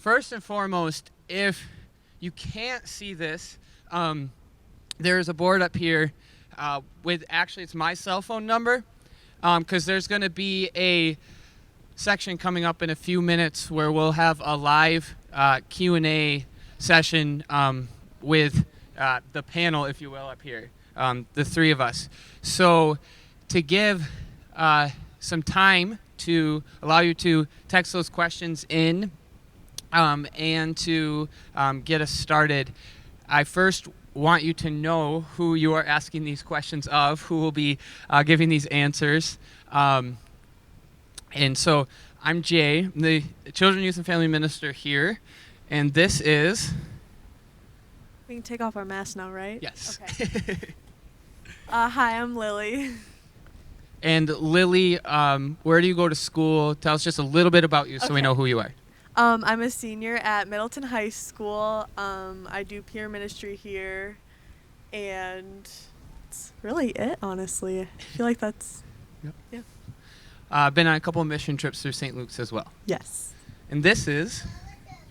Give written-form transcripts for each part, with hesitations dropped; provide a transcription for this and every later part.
first and foremost, if you can't see this, there's a board up here with, actually it's my cell phone number, because there's going to be a section coming up in a few minutes where we'll have a live Q&A session with the panel, if you will, up here, the three of us. So to give some time to allow you to text those questions in and to get us started, I first want you to know who you are asking these questions of, who will be giving these answers. And so I'm Jay, I'm the Children, Youth, and Family Minister here, and this is... We can take off our masks now, right? Yes. Okay. Hi, I'm Lily. And Lily, where do you go to school? Tell us just a little bit about you so we know who you are. I'm a senior at Middleton High School. I do peer ministry here, and that's really it, honestly. I feel like that's, Been on a couple of mission trips through St. Luke's as well. yes. And this is...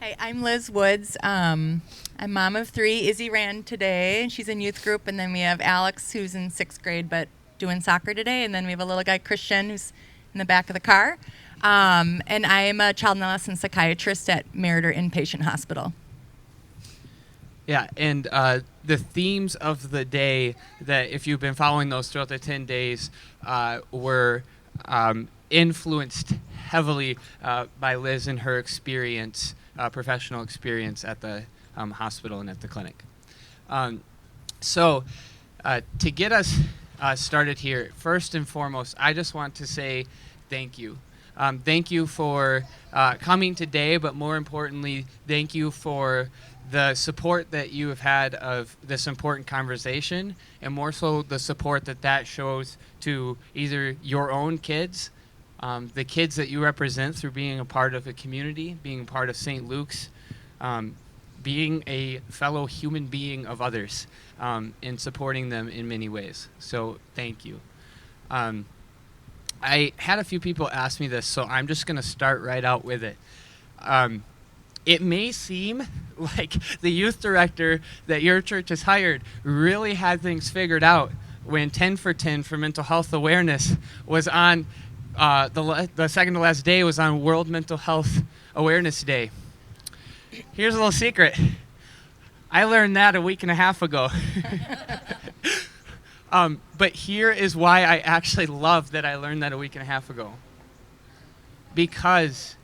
Hey, I'm Liz Woods. I'm mom of 3. Izzy ran today, and she's in youth group, and then we have Alex, who's in 6th grade, but doing soccer today, and then we have a little guy, Christian, who's in the back of the car. And I am a child and adolescent psychiatrist at Meriter Inpatient Hospital. Yeah, and the themes of the day, that if you've been following those throughout the 10 days, were influenced heavily by Liz and her experience, professional experience at the hospital and at the clinic. So to get us started here, first and foremost, I just want to say thank you. Thank you for coming today, but more importantly, thank you for the support that you have had of this important conversation, and more so the support that shows to either your own kids, the kids that you represent through being a part of a community, being a part of St. Luke's, being a fellow human being of others, and supporting them in many ways. So thank you. I had a few people ask me this, so I'm just going to start right out with it. It may seem like the youth director that your church has hired really had things figured out when 10 for 10 for mental health awareness was on the second to last day was on World Mental Health Awareness Day. Here's a little secret. I learned that a week and a half ago. But here is why I actually love that I learned that a week and a half ago. Because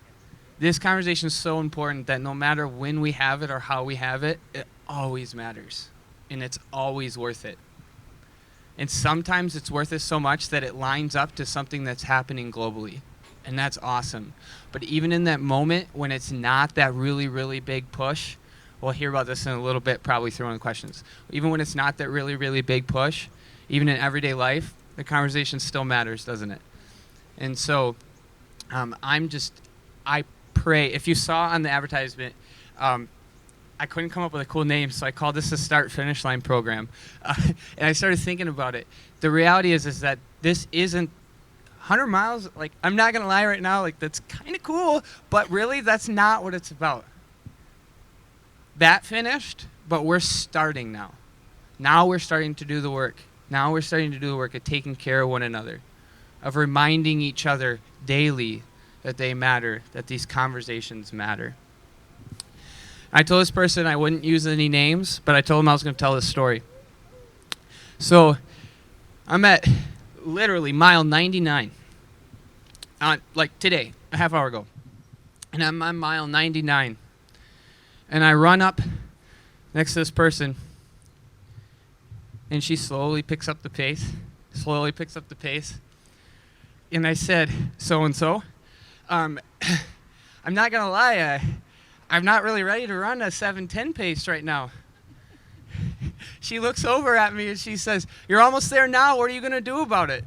this conversation is so important that no matter when we have it or how we have it, it always matters. And it's always worth it. And sometimes it's worth it so much that it lines up to something that's happening globally. And that's awesome. But even in that moment when it's not that really, really big push, we'll hear about this in a little bit, probably throwing questions. Even when it's not that really, really big push, even in everyday life, the conversation still matters, doesn't it? And so I pray, if you saw on the advertisement, I couldn't come up with a cool name, so I called this the Start Finish Line program. And I started thinking about it. The reality is that this isn't 100 miles. Like, I'm not going to lie right now, like, that's kind of cool, but really that's not what it's about. That finished, but we're starting now. Now we're starting to do the work. Now we're starting to do the work of taking care of one another, of reminding each other daily that they matter, that these conversations matter. I told this person I wouldn't use any names, but I told him I was going to tell this story. So I'm at literally mile 99, like today, a half hour ago. And I'm on mile 99. And I run up next to this person, and she slowly picks up the pace, And I said, so-and-so, I'm not going to lie, I'm not really ready to run a 7:10 pace right now. She looks over at me and she says, "You're almost there now. What are you going to do about it?"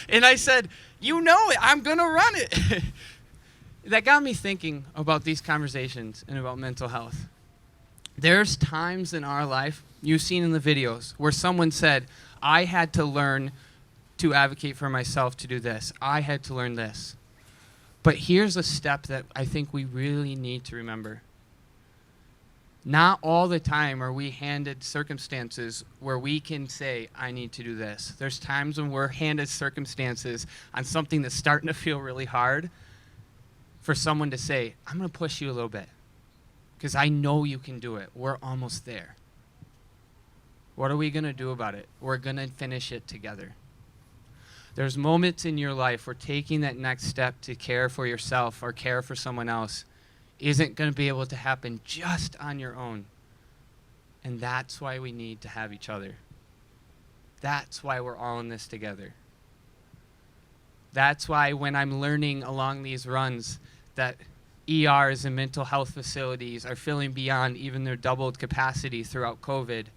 And I said, "You know it. I'm going to run it." That got me thinking about these conversations and about mental health. There's times in our life, you've seen in the videos, where someone said, "I had to learn to advocate for myself to do this. I had to learn this." But here's a step that I think we really need to remember. Not all the time are we handed circumstances where we can say, I need to do this. There's times when we're handed circumstances on something that's starting to feel really hard for someone to say, I'm going to push you a little bit because I know you can do it. We're almost there. What are we going to do about it? We're going to finish it together. There's moments in your life where taking that next step to care for yourself or care for someone else isn't going to be able to happen just on your own. And that's why we need to have each other. That's why we're all in this together. That's why when I'm learning along these runs that ERs and mental health facilities are filling beyond even their doubled capacity throughout COVID,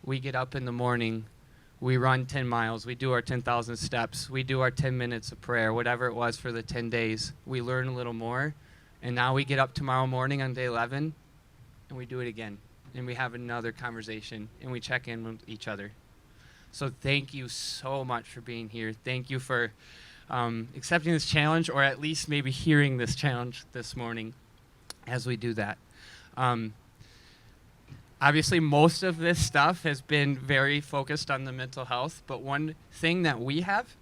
we get up in the morning, we run 10 miles, we do our 10,000 steps, we do our 10 minutes of prayer, whatever it was for the 10 days. We learn a little more, and now we get up tomorrow morning on day 11, and we do it again, and we have another conversation, and we check in with each other. So thank you so much for being here. Thank you for accepting this challenge, or at least maybe hearing this challenge this morning as we do that. Obviously, most of this stuff has been very focused on the mental health, but one thing that we have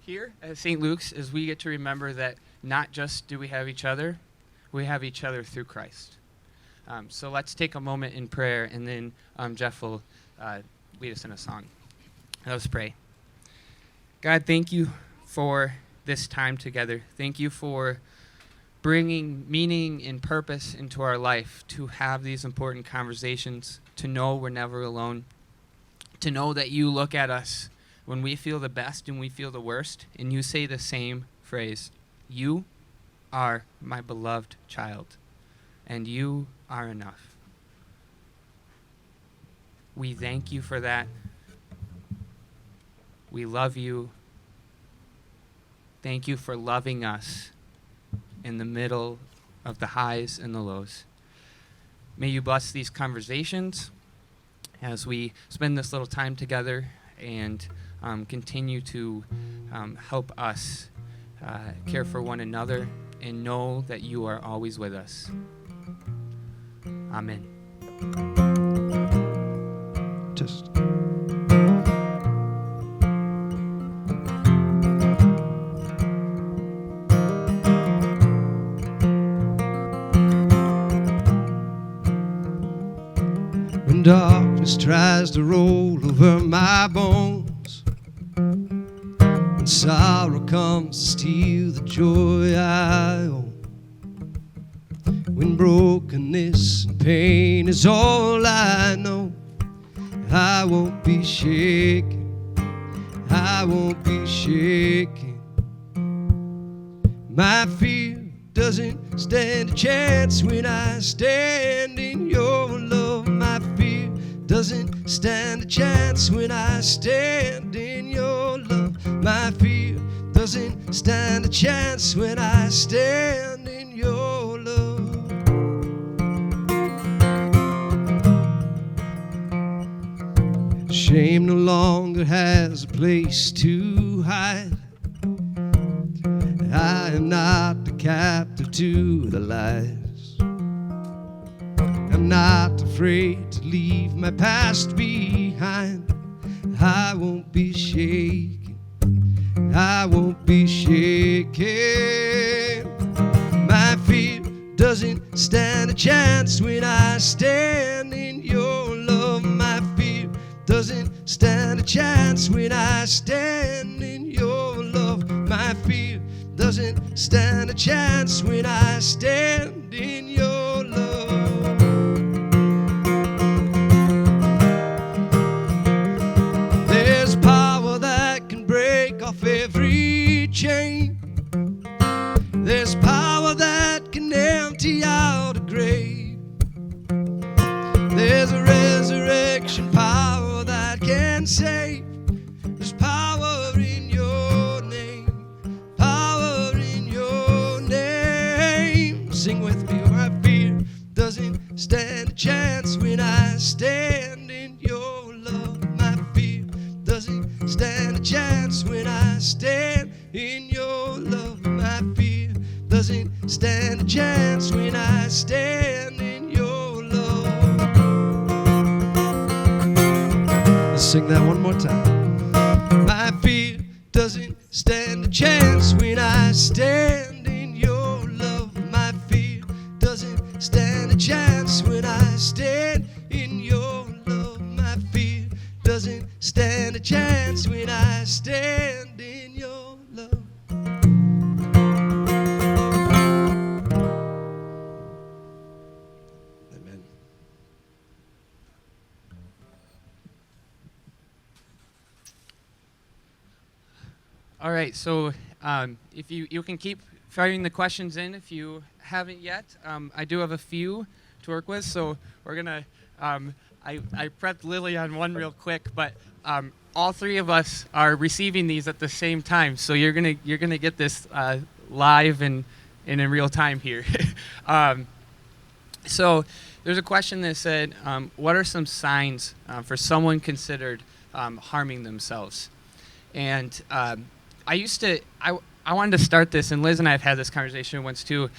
here at St. Luke's is we get to remember that not just do we have each other through Christ. So let's take a moment in prayer, and then Jeff will lead us in a song. Let's pray. God, thank you for this time together. Thank you for bringing meaning and purpose into our life, to have these important conversations, to know we're never alone, to know that you look at us when we feel the best and we feel the worst, and you say the same phrase, you are my beloved child, and you are enough. We thank you for that. We love you. Thank you for loving us in the middle of the highs and the lows. May you bless these conversations as we spend this little time together, and continue to help us care for one another and know that you are always with us. Amen. Just when darkness tries to roll over my bones, when sorrow comes to steal the joy I own, when brokenness and pain is all I know, I won't be shaken, I won't be shaken. My fear doesn't stand a chance when I stand in your love. My fear doesn't stand a chance when I stand in your love. My fear doesn't stand a chance when I stand in your love. Shame no longer has a place to hide. I am not a captive to the lies. I'm not afraid to leave my past behind. I won't be shaken, I won't be shaken. My fear doesn't stand a chance when I stand in your love. My fear doesn't stand a chance when I stand in your love. My fear doesn't stand a chance when I stand in your love. There's power that can break off every chain. There's power that can empty out a grave. There's a resurrection power that can save. There's power in your name, power in your name. Sing with me. My fear doesn't stand a chance when I stand in your love. My fear doesn't stand a chance when I stand in your doesn't stand a chance when I stand in your love. Let's sing that one more time. My fear doesn't stand a chance when I stand in your love. My fear doesn't stand a chance when I stand in your love. My fear doesn't stand a chance when I stand in your love. Amen. All right, so if you can keep firing the questions in if you haven't yet. I do have a few to work with, so we're gonna. I prepped Lily on one real quick, but all three of us are receiving these at the same time, so you're gonna get this live and in real time here. So there's a question that said, what are some signs for someone considered harming themselves? And I wanted to start this, and Liz and I have had this conversation once too.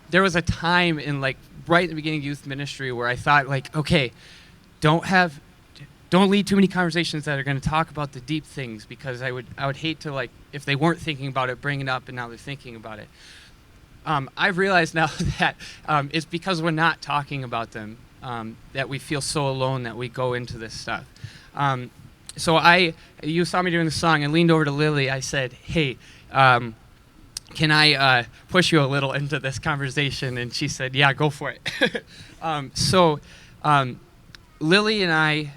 There was a time in right at the beginning of youth ministry where I thought okay, don't lead too many conversations that are going to talk about the deep things, because I would hate to if they weren't thinking about it, bring it up, and now they're thinking about it. I've realized now that it's because we're not talking about them that we feel so alone that we go into this stuff. So you saw me doing the song. I leaned over to Lily. I said, "Hey, can I push you a little into this conversation?" And she said, "Yeah, go for it." Lily and I,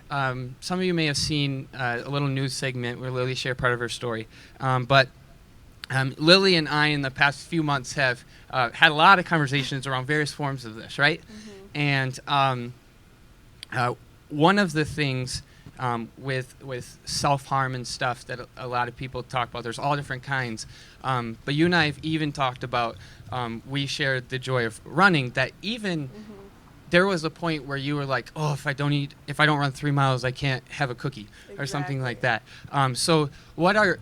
some of you may have seen a little news segment where Lily shared part of her story. But Lily and I, in the past few months, have had a lot of conversations around various forms of this, right? Mm-hmm. And one of the things with self-harm and stuff that a lot of people talk about, there's all different kinds. But you and I have even talked about, we shared the joy of running, that even there was a point where you were like, oh, if I don't run 3 miles, I can't have a cookie, or something like that. So what are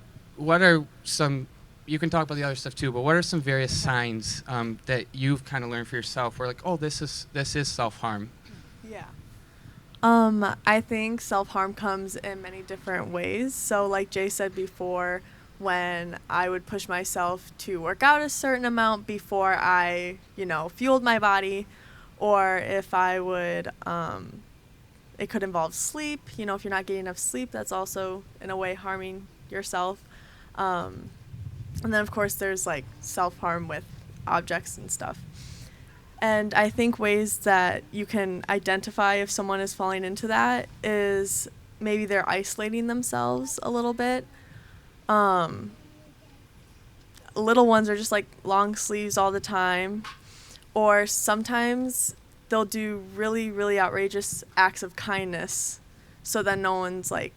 some, you can talk about the other stuff too, but what are some various signs that you've kind of learned for yourself where oh, this is self-harm? Yeah. I think self-harm comes in many different ways. So like Jay said before, when I would push myself to work out a certain amount before I, fueled my body, or if I would, it could involve sleep. If you're not getting enough sleep, that's also in a way harming yourself. And then of course there's self-harm with objects and stuff. And I think ways that you can identify if someone is falling into that is maybe they're isolating themselves a little bit. Little ones are just long sleeves all the time. Or sometimes they'll do really, really outrageous acts of kindness. So then no one's I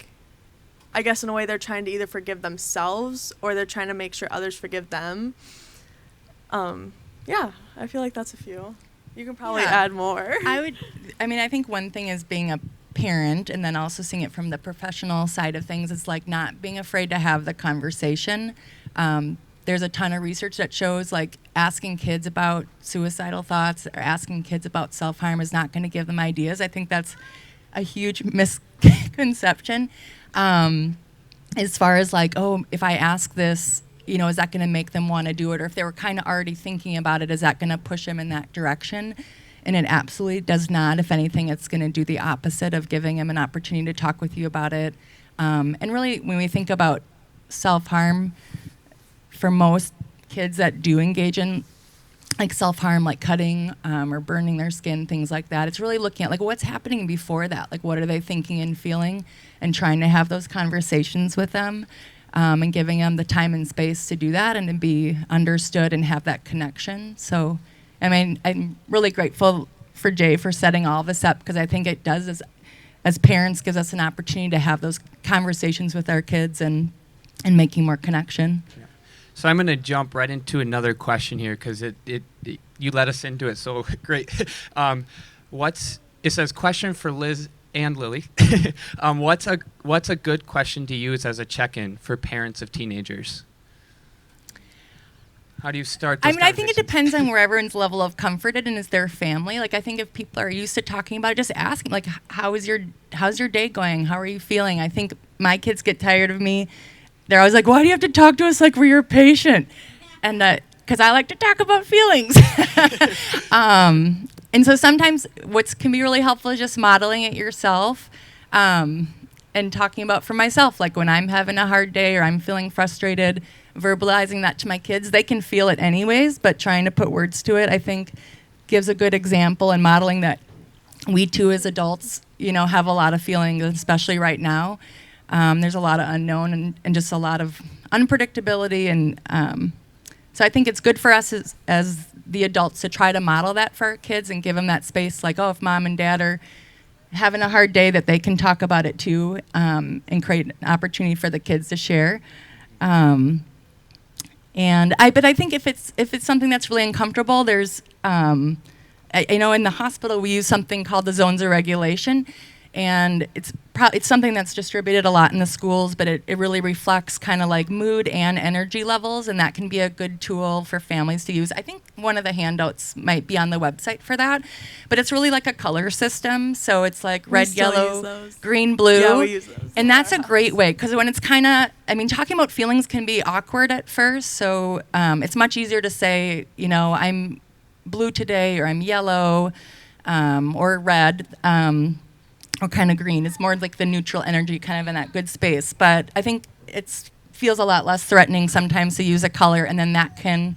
guess in a way they're trying to either forgive themselves or they're trying to make sure others forgive them. Yeah, I feel like that's a few. You can probably add more. I think one thing is being a parent, and then also seeing it from the professional side of things. It's not being afraid to have the conversation. There's a ton of research that shows asking kids about suicidal thoughts or asking kids about self-harm is not going to give them ideas. I think that's a huge misconception. As far as if I ask this, is that going to make them want to do it? Or if they were kind of already thinking about it, is that going to push them in that direction? And it absolutely does not. If anything, it's going to do the opposite of giving them an opportunity to talk with you about it. And really, when we think about self-harm, for most kids that do engage in self-harm, cutting or burning their skin, things like that, it's really looking at what's happening before that. What are they thinking and feeling, and trying to have those conversations with them, and giving them the time and space to do that and to be understood and have that connection. So, I'm really grateful for Jay for setting all of this up, because I think it does, as parents, gives us an opportunity to have those conversations with our kids and making more connection. Yeah. So I'm going to jump right into another question here, because you led us into it so great. It says, question for Liz and Lily. What's a good question to use as a check-in for parents of teenagers? How do you start I those mean, I think it conversations? depends on where everyone's level of comfort and is their family. Like, I think if people are used to talking about it, just asking, like, how's your day going? How are you feeling? I think my kids get tired of me. They're always like, why do you have to talk to us like we're your patient? And because I like to talk about feelings. And so sometimes what can be really helpful is just modeling it yourself. And talking about for myself, like when I'm having a hard day or I'm feeling frustrated, verbalizing that to my kids. They can feel it anyways, but trying to put words to it, I think, gives a good example and modeling that we too as adults, have a lot of feelings, especially right now. There's a lot of unknown and just a lot of unpredictability. And so I think it's good for us as the adults to try to model that for our kids and give them that space, like, oh, if mom and dad are having a hard day, that they can talk about it too, and create an opportunity for the kids to share. But I think if it's something that's really uncomfortable, there's, in the hospital we use something called the zones of regulation, and it's something that's distributed a lot in the schools, but it really reflects kind of like mood and energy levels, and that can be a good tool for families to use. I think one of the handouts might be on the website for that, but it's really like a color system, so it's like red, yellow, green, blue. Yeah, we use those. And that's a great way, because when it's kind of, talking about feelings can be awkward at first, so it's much easier to say, I'm blue today, or I'm yellow, or red, or kind of green. It's more like the neutral energy, kind of in that good space. But I think it feels a lot less threatening sometimes to use a color, and then that can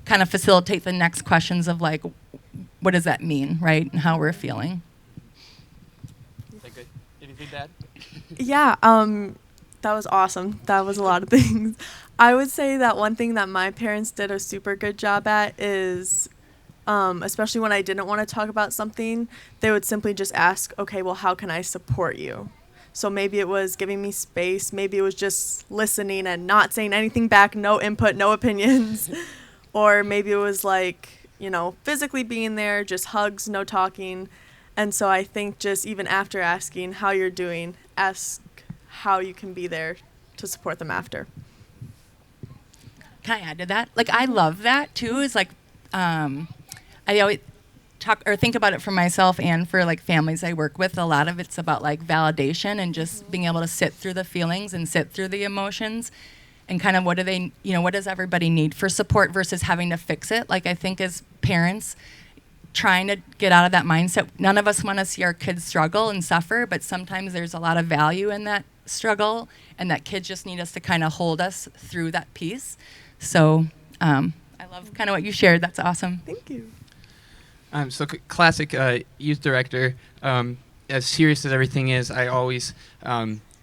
kind of facilitate the next questions of like, what does that mean, right, and how we're feeling. Is that good? Anything to add? Yeah, that was awesome. That was a lot of things. I would say that one thing that my parents did a super good job at is, especially when I didn't want to talk about something, they would simply just ask, okay, well, how can I support you? So maybe it was giving me space. Maybe it was just listening and not saying anything back, no input, no opinions. Or maybe it was like, physically being there, just hugs, no talking. And so I think just even after asking how you're doing, ask how you can be there to support them after. Can I add to that? Like, I love that too. It's like, I always talk or think about it for myself and for like families I work with. A lot of it's about like validation and just being able to sit through the feelings and sit through the emotions, and kind of what does everybody need for support versus having to fix it. Like, I think as parents, trying to get out of that mindset, none of us want to see our kids struggle and suffer, but sometimes there's a lot of value in that struggle, and that kids just need us to kind of hold us through that piece. So I love kind of what you shared. That's awesome. Thank you. Classic youth director. As serious as everything is, I always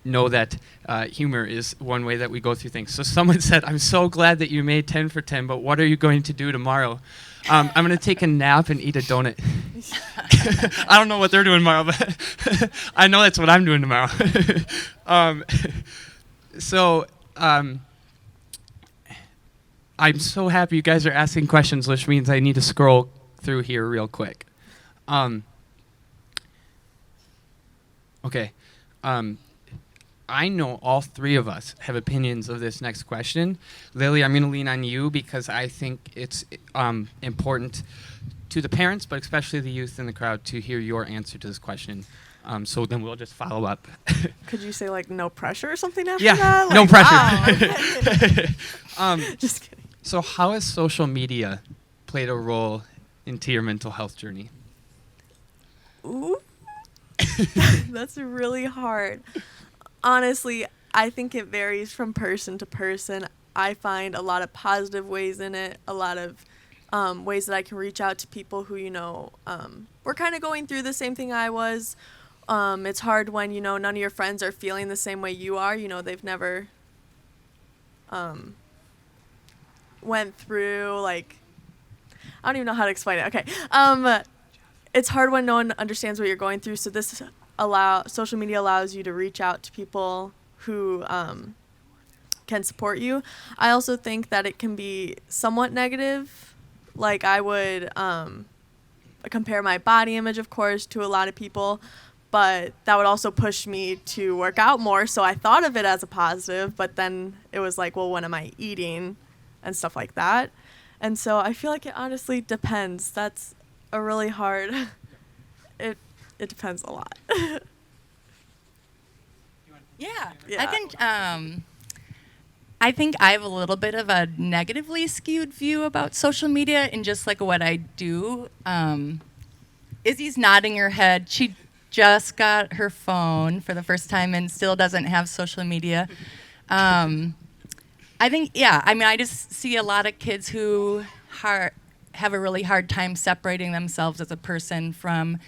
know that humor is one way that we go through things. So someone said, I'm so glad that you made 10 for 10, but what are you going to do tomorrow? I'm going to take a nap and eat a donut. I don't know what they're doing tomorrow, but I know that's what I'm doing tomorrow. I'm so happy you guys are asking questions, which means I need to scroll through here real quick. Okay. I know all three of us have opinions of this next question. Lily, I'm going to lean on you because I think it's important to the parents, but especially the youth in the crowd, to hear your answer to this question. So then we'll just follow up. Could you say like no pressure or something after Yeah, that? no Like, pressure. wow. Just kidding. So how has social media played a role into your mental health journey? Ooh. That's really hard. Honestly, I think it varies from person to person. I find a lot of positive ways in it, a lot of ways that I can reach out to people who, were kind of going through the same thing I was. It's hard when, none of your friends are feeling the same way you are. They've never went through, like, I don't even know how to explain it. Okay. It's hard when no one understands what you're going through. So social media allows you to reach out to people who can support you. I also think that it can be somewhat negative. Like, I would compare my body image, of course, to a lot of people, but that would also push me to work out more. So I thought of it as a positive, but then it was like, well, what am I eating and stuff like that. And so I feel like it honestly depends. That's a really hard, it depends a lot. Yeah, Yeah. I can. I think I have a little bit of a negatively skewed view about social media and just like what I do. Izzy's nodding her head. She just got her phone for the first time and still doesn't have social media. I think, yeah, I mean, I just see a lot of kids who have a really hard time separating themselves as a person from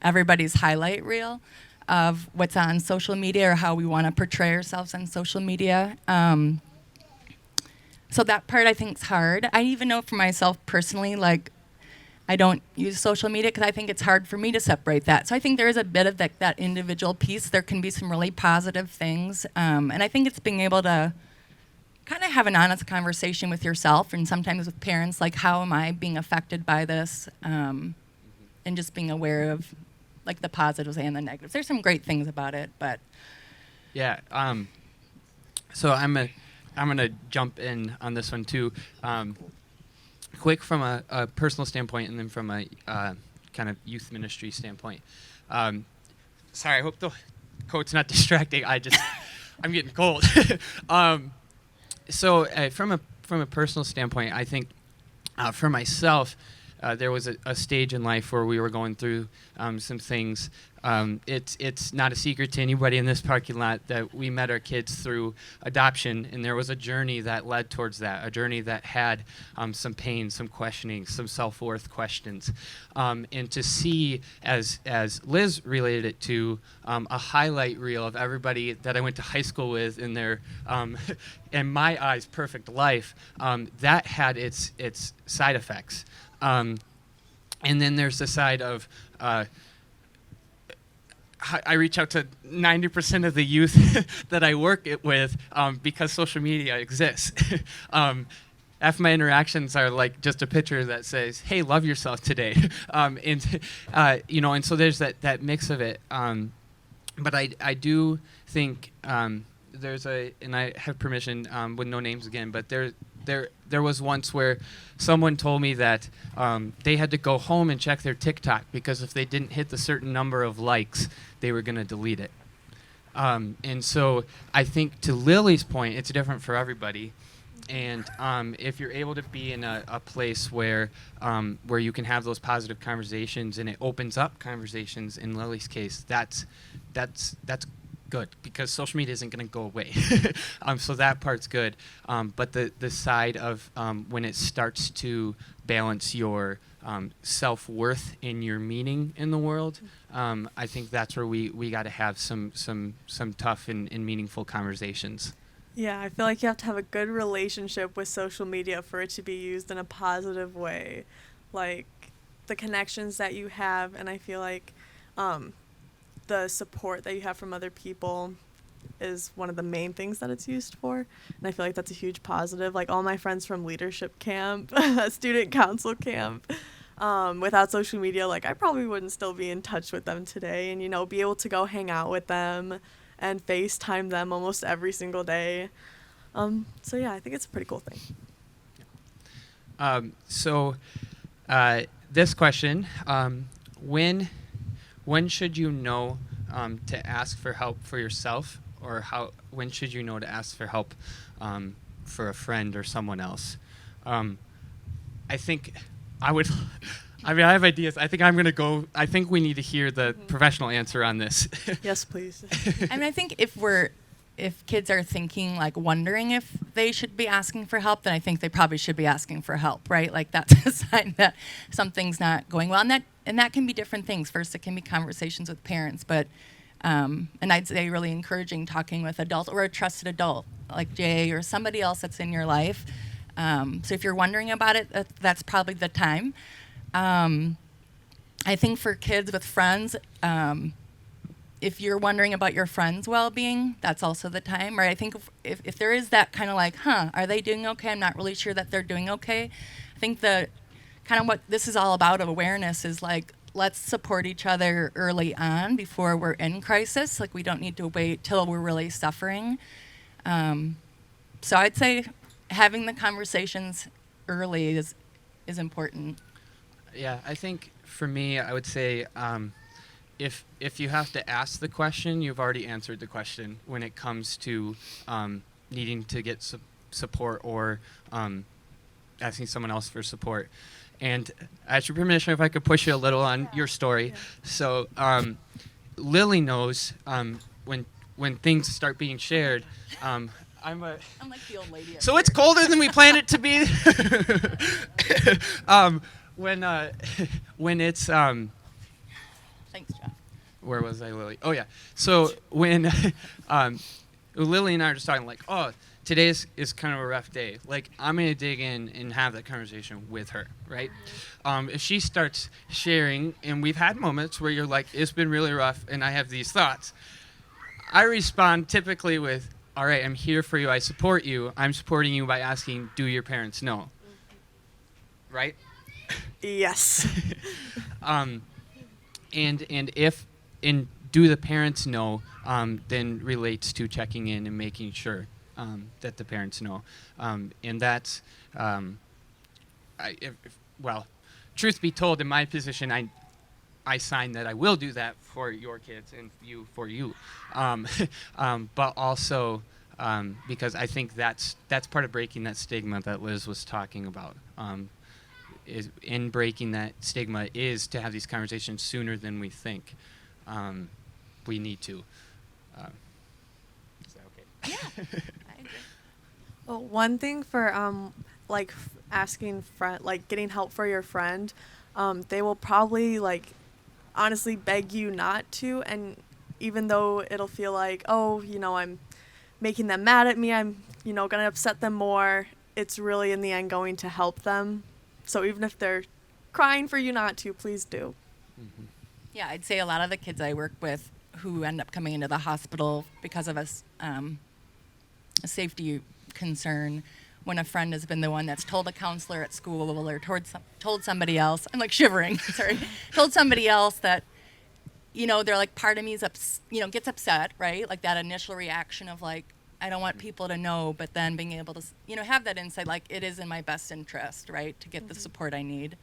everybody's highlight reel of what's on social media or how we want to portray ourselves on social media. So that part I think is hard. I even know for myself personally, like, I don't use social media because I think it's hard for me to separate that. So I think there is a bit of that individual piece. There can be some really positive things. And I think it's being able to kind of have an honest conversation with yourself and sometimes with parents, like, how am I being affected by this? And just being aware of, like, the positives and the negatives. There's some great things about it, but... Yeah. So I'm gonna jump in on this one too. Quick from a personal standpoint, and then from a kind of youth ministry standpoint. Sorry, I hope the quote's not distracting. I'm getting cold. So from a personal standpoint, I think for myself, there was a stage in life where we were going through some things. It's not a secret to anybody in this parking lot that we met our kids through adoption, and there was a journey that led towards that, a journey that had some pain, some questioning, some self-worth questions. And to see, as Liz related it to, a highlight reel of everybody that I went to high school with in their, in my eyes, perfect life, that had its side effects. And then there's the side of I reach out to 90% of the youth that I work with because social media exists. Half my interactions are like just a picture that says, "Hey, love yourself today," and so there's that mix of it. But I do think there's and I have permission with no names again, but there was once where someone told me that they had to go home and check their TikTok because if they didn't hit the certain number of likes, they were going to delete it. And so I think to Lily's point, it's different for everybody. And if you're able to be in a place where you can have those positive conversations and it opens up conversations, in Lily's case, that's good because social media isn't going to go away. So that part's good. But the side of when it starts to balance your self-worth and your meaning in the world, I think that's where we got to have some tough and meaningful conversations. Yeah, I feel like you have to have a good relationship with social media for it to be used in a positive way. Like, the connections that you have, and I feel like the support that you have from other people is one of the main things that it's used for. And I feel like that's a huge positive. Like, all my friends from leadership camp, student council camp, without social media, like, I probably wouldn't still be in touch with them today and, be able to go hang out with them and FaceTime them almost every single day. So yeah, I think it's a pretty cool thing. This question, when should you know to ask for help for yourself, or when should you know to ask for help for a friend or someone else? I think I have ideas. I think we need to hear the professional answer on this. Yes, please. I mean, I think if kids are thinking, like, wondering if they should be asking for help, then I think they probably should be asking for help, right? Like, that's a sign that something's not going well. And that can be different things. First, it can be conversations with parents, but, and I'd say really encouraging talking with adults or a trusted adult, like Jay or somebody else that's in your life. So if you're wondering about it, that's probably the time. I think for kids with friends, if you're wondering about your friends' well-being, that's also the time, right? I think if there is that kind of like, are they doing okay? I'm not really sure that they're doing okay. I think the kind of what this is all about of awareness is like, let's support each other early on before we're in crisis. Like, we don't need to wait till we're really suffering. So I'd say having the conversations early is important. Yeah, I think for me, I would say if you have to ask the question, you've already answered the question when it comes to needing to get support or asking someone else for support. And I ask your permission if I could push you a little on your story. Yeah. So Lily knows when things start being shared. I'm like the old lady. So it's colder than we planned it to be. When it's Thanks, Jeff. where was I, Lily? Oh yeah. So when Lily and I are just talking, like, oh, today is kind of a rough day. Like, I'm gonna dig in and have that conversation with her, right? If she starts sharing, and we've had moments where you're like, it's been really rough, and I have these thoughts. I respond typically with, all right, I'm here for you. I support you. I'm supporting you by asking, do your parents know? Right? Yes. And do the parents know, then relates to checking in and making sure that the parents know. And that's, well, truth be told, in my position, I sign that I will do that for your kids and you for you. But also because I think that's part of breaking that stigma that Liz was talking about. Is in breaking that stigma is to have these conversations sooner than we think we need to. Is that okay? Yeah, I agree. Well, one thing for asking friend, like getting help for your friend, they will probably honestly beg you not to, and even though it'll feel like, oh, I'm making them mad at me, I'm gonna upset them more, it's really in the end going to help them. So even if they're crying for you not to, please do. Mm-hmm. Yeah, I'd say a lot of the kids I work with who end up coming into the hospital because of a safety concern, when a friend has been the one that's told a counselor at school or told somebody else, I'm like shivering, sorry, told somebody else that, they're like, part of me is gets upset, right? Like that initial reaction of like, I don't want people to know, but then being able to, have that insight, like it is in my best interest, right, to get the support I need.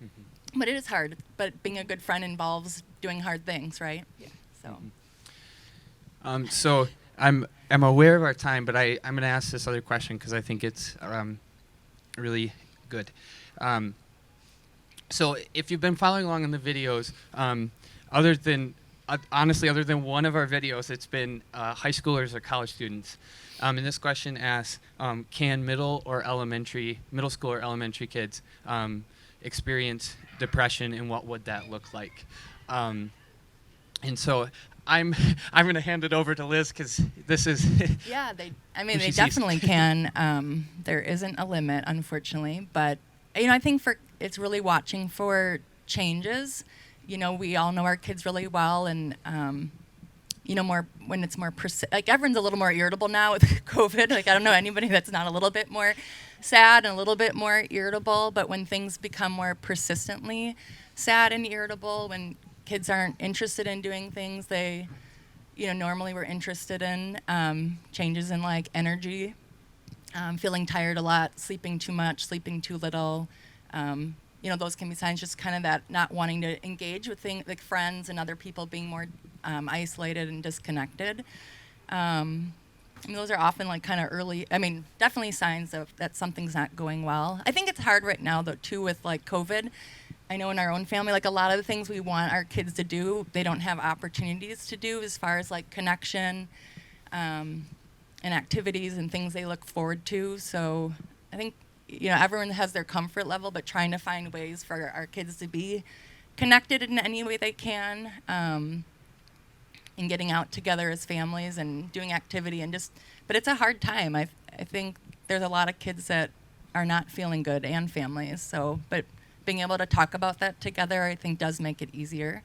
Mm-hmm. But it is hard. But being a good friend involves doing hard things, right? Yeah. So. Mm-hmm. So I'm aware of our time, but I'm going to ask this other question because I think it's really good. So if you've been following along in the videos, honestly, other than one of our videos, it's been high schoolers or college students. And this question asks, can middle school or elementary kids experience depression, and what would that look like? And so I'm going to hand it over to Liz because this is... Yeah, they definitely can. There isn't a limit, unfortunately. But, I think it's really watching for changes. We all know our kids really well, and more when it's more everyone's a little more irritable now with COVID. Like I don't know anybody that's not a little bit more sad and a little bit more irritable. But when things become more persistently sad and irritable, when kids aren't interested in doing things they, normally were interested in, changes in like energy, feeling tired a lot, sleeping too much, sleeping too little. Those can be signs, just kind of that not wanting to engage with things like friends and other people, being more isolated and disconnected. Those are often like kind of early, definitely signs of that something's not going well. I think it's hard right now though too with like COVID. I know in our own family, like a lot of the things we want our kids to do, they don't have opportunities to do as far as like connection and activities and things they look forward to. So I think everyone has their comfort level, but trying to find ways for our kids to be connected in any way they can, and getting out together as families and doing activity but it's a hard time. I think there's a lot of kids that are not feeling good and families. So, but being able to talk about that together, I think does make it easier.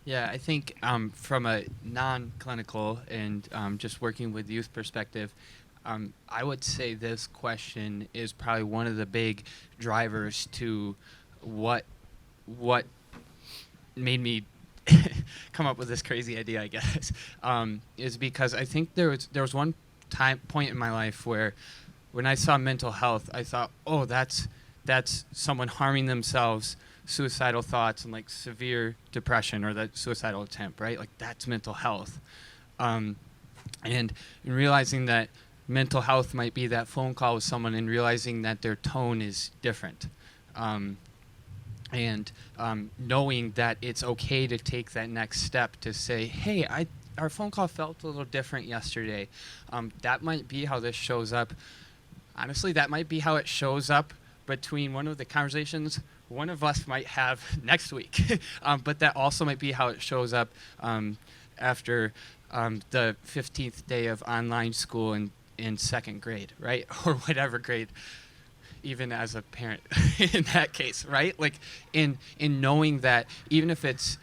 Yeah, I think from a non-clinical and just working with youth perspective, I would say this question is probably one of the big drivers to what made me come up with this crazy idea, I guess, is because I think there was one point in my life where when I saw mental health, I thought, oh, that's someone harming themselves, suicidal thoughts, and like severe depression or that suicidal attempt, right? Like that's mental health. And in realizing that mental health might be that phone call with someone and realizing that their tone is different. And knowing that it's okay to take that next step to say, hey, our phone call felt a little different yesterday. That might be how this shows up. Honestly, that might be how it shows up between one of the conversations one of us might have next week. But that also might be how it shows up after the 15th day of online school in second grade, right? Or whatever grade, even as a parent in that case, right? Like in knowing that even if it's,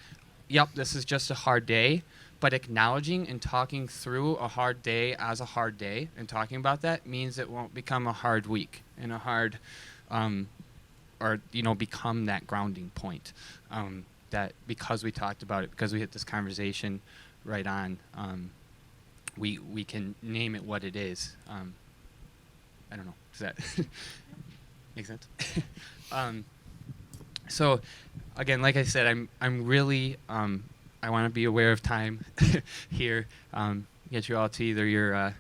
yep, this is just a hard day, but acknowledging and talking through a hard day as a hard day and talking about that means it won't become a hard week and a hard, or, become that grounding point. That because we talked about it, because we hit this conversation right on, we can name it what it is. I don't know. Does that make sense? So, again, like I said, I'm really I want to be aware of time here. Get you all to either your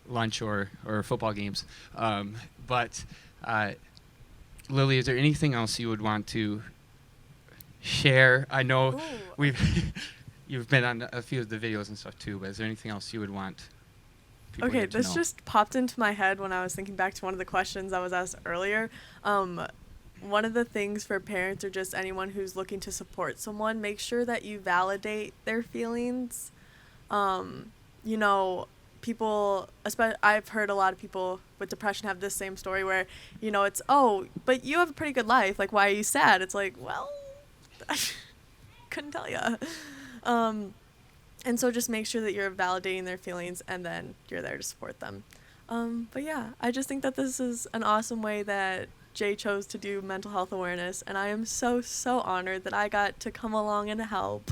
lunch or football games. But Lily, is there anything else you would want to share? I know you've been on a few of the videos and stuff too, but is there anything else you would want people Okay, to this know? just popped into my head when I was thinking back to one of the questions I was asked earlier. One of the things for parents or just anyone who's looking to support someone, make sure that you validate their feelings. People, I've heard a lot of people with depression have this same story where, it's, oh, but you have a pretty good life. Like, why are you sad? It's like, well, I couldn't tell you. And so just make sure that you're validating their feelings and then you're there to support them. But yeah, I just think that this is an awesome way that Jay chose to do mental health awareness, and I am so, so honored that I got to come along and help.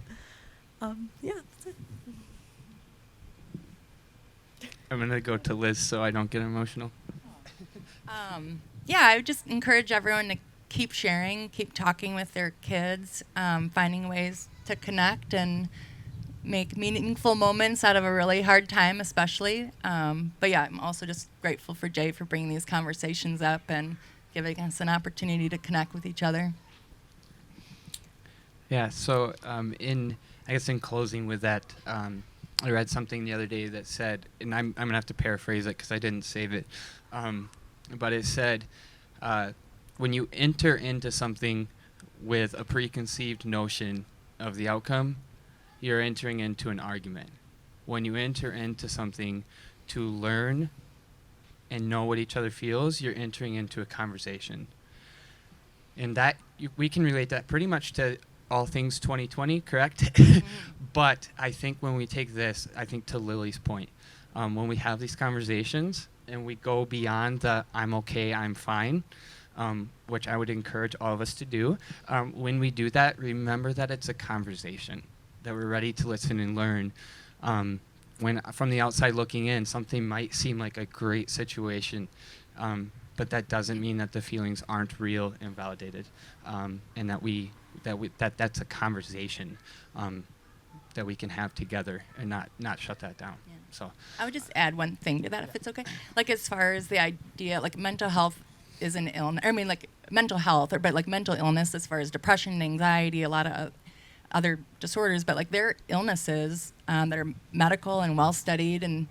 That's it. I'm going to go to Liz so I don't get emotional. I would just encourage everyone to keep sharing, keep talking with their kids, finding ways to connect and make meaningful moments out of a really hard time, especially. I'm also just grateful for Jay for bringing these conversations up and giving us an opportunity to connect with each other. Yeah, so in closing with that, I read something the other day that said, and I'm going to have to paraphrase it because I didn't save it, but it said, when you enter into something with a preconceived notion of the outcome, you're entering into an argument. When you enter into something to learn and know what each other feels, you're entering into a conversation. And that we can relate that pretty much to all things 2020, correct? Mm-hmm. But I think when we take this, I think to Lily's point, when we have these conversations and we go beyond the I'm okay, I'm fine, which I would encourage all of us to do, when we do that, remember that it's a conversation, that we're ready to listen and learn. When from the outside looking in, something might seem like a great situation, but that doesn't mean that the feelings aren't real and validated, and that's a conversation that we can have together and not shut that down. Yeah. So I would just add one thing to that, if it's okay. Like, as far as the idea, like, mental health is an illness. I mean, like, mental health, but like mental illness, as far as depression, anxiety, a lot of other disorders, but like they're illnesses that are medical and well studied. And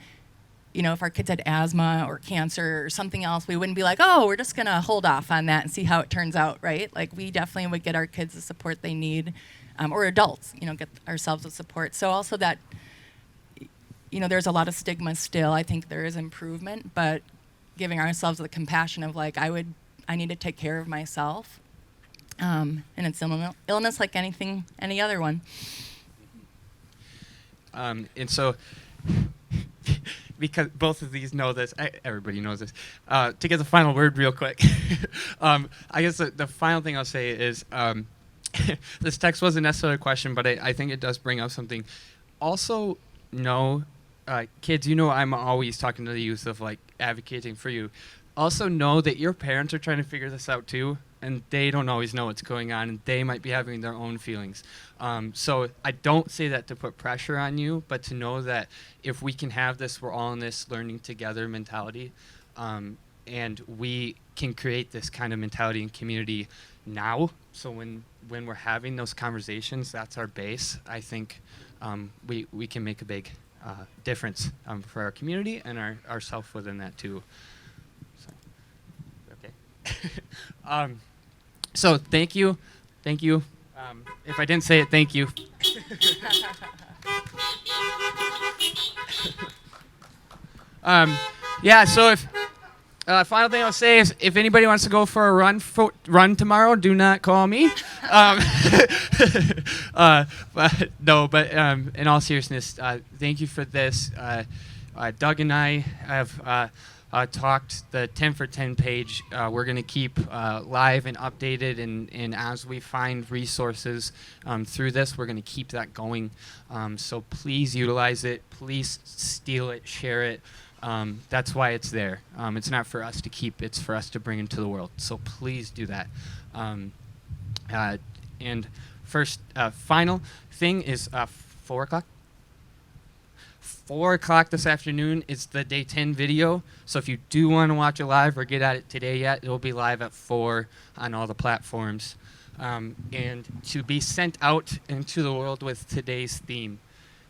if our kids had asthma or cancer or something else, we wouldn't be like, oh, we're just gonna hold off on that and see how it turns out, right? Like, we definitely would get our kids the support they need, or adults, get ourselves the support. So also that, there's a lot of stigma still. I think there is improvement, but giving ourselves the compassion of like, I need to take care of myself. And it's illness like any other one. And so, because both of these know this, everybody knows this, to get the final word real quick, I guess the final thing I'll say is, this text wasn't necessarily a question, but I think it does bring up something. Also know kids, you know, I'm always talking to the youth of like advocating for you. Also know that your parents are trying to figure this out too, and they don't always know what's going on, and they might be having their own feelings. So I don't say that to put pressure on you, but to know that if we can have this, we're all in this learning together mentality, and we can create this kind of mentality and community now. So when we're having those conversations, that's our base. I think we can make a big difference for our community and ourselves within that too. So, okay. So thank you. If I didn't say it, thank you. Yeah. So if final thing I'll say is, if anybody wants to go for a run tomorrow, do not call me. But in all seriousness, thank you for this. Doug and I have talked the 10for10 page. We're going to keep live and updated, and as we find resources through this, we're going to keep that going. So please utilize it. Please steal it, share it. That's why it's there. It's not for us to keep, it's for us to bring into the world. So please do that. And first, final thing is 4 o'clock. 4 o'clock this afternoon is the day 10 video. So if you do want to watch it live or get at it today yet, it will be live at 4 on all the platforms. And to be sent out into the world with today's theme,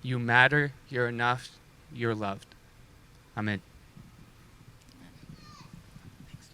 you matter, you're enough, you're loved. Amen.